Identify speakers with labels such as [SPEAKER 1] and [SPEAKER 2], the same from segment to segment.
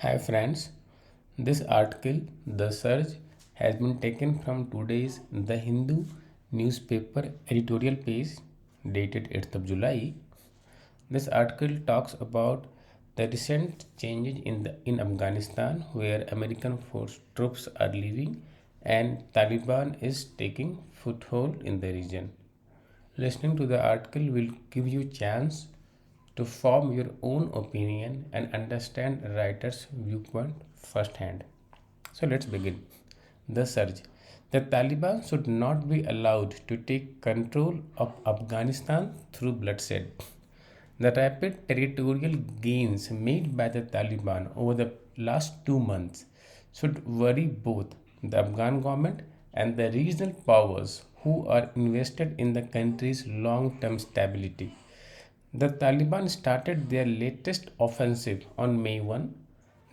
[SPEAKER 1] Hi friends, this article, The Surge, has been taken from today's The Hindu newspaper editorial page dated 8th of July. This article talks about the recent changes in Afghanistan where American force troops are leaving and Taliban is taking foothold in the region. Listening to the article will give you chance to form your own opinion and understand a writer's viewpoint firsthand. So let's begin. The surge. The Taliban should not be allowed to take control of Afghanistan through bloodshed. The rapid territorial gains made by the Taliban over the last 2 months should worry both the Afghan government and the regional powers who are invested in the country's long term stability. The Taliban started their latest offensive on May 1,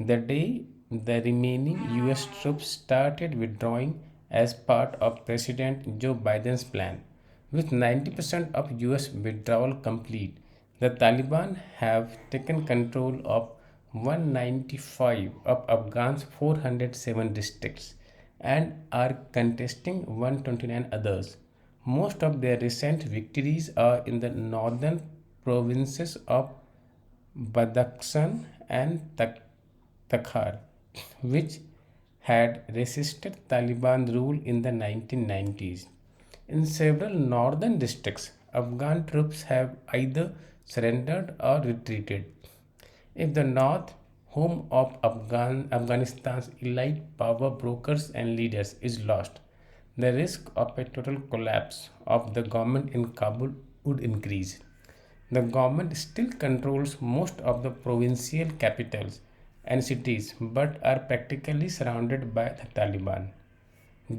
[SPEAKER 1] the day the remaining US troops started withdrawing as part of President Joe Biden's plan. With 90% of US withdrawal complete, the Taliban have taken control of 195 of Afghan's 407 districts and are contesting 129 others. Most of their recent victories are in the northern provinces of Badakhshan and Takhar, which had resisted Taliban rule in the 1990s. In several northern districts, Afghan troops have either surrendered or retreated. If the North, home of Afghanistan's elite power brokers and leaders, is lost, the risk of a total collapse of the government in Kabul would increase. The government still controls most of the provincial capitals and cities but are practically surrounded by the Taliban.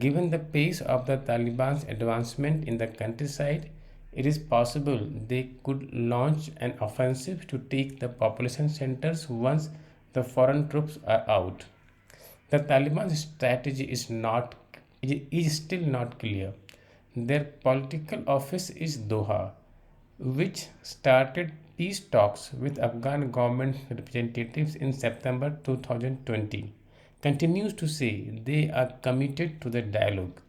[SPEAKER 1] Given the pace of the Taliban's advancement in the countryside, it is possible they could launch an offensive to take the population centers once the foreign troops are out. The Taliban's strategy is still not clear. Their political office is Doha, which started peace talks with Afghan government representatives in September 2020, continues to say they are committed to the dialogue.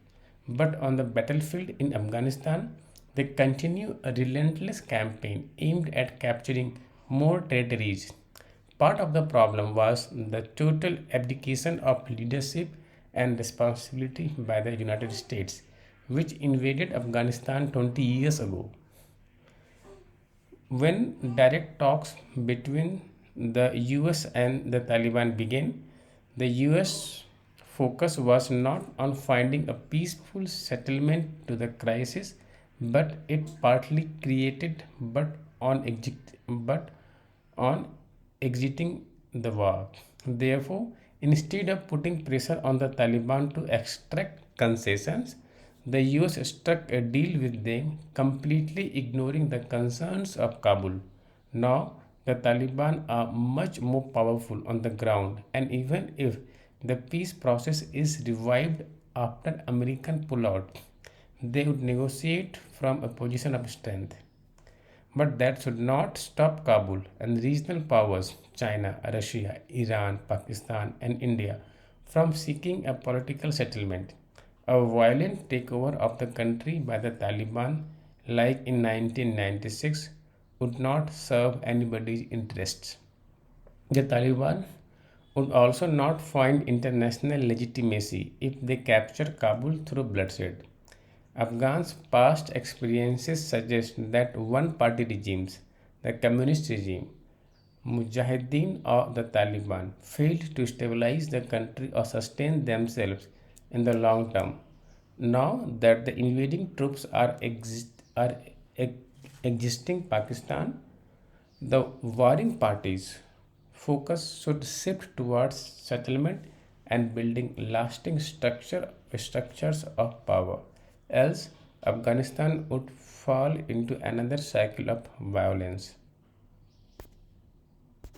[SPEAKER 1] But on the battlefield in Afghanistan, they continue a relentless campaign aimed at capturing more territories. Part of the problem was the total abdication of leadership and responsibility by the United States, which invaded Afghanistan 20 years ago. When direct talks between the US and the Taliban began, the US focus was not on finding a peaceful settlement to the crisis, but it partly created but on exiting the war. Therefore, instead of putting pressure on the Taliban to extract concessions, the US struck a deal with them, completely ignoring the concerns of Kabul. Now, the Taliban are much more powerful on the ground, and even if the peace process is revived after American pullout, they would negotiate from a position of strength. But that should not stop Kabul and regional powers China, Russia, Iran, Pakistan, and India from seeking a political settlement. A violent takeover of the country by the Taliban, like in 1996, would not serve anybody's interests. The Taliban would also not find international legitimacy if they capture Kabul through bloodshed. Afghans' past experiences suggest that one party regimes, the communist regime, Mujahideen or the Taliban, failed to stabilize the country or sustain themselves in the long term. Now that the invading troops are existing Pakistan, the warring parties' focus should shift towards settlement and building lasting structures of power. Else, Afghanistan would fall into another cycle of violence.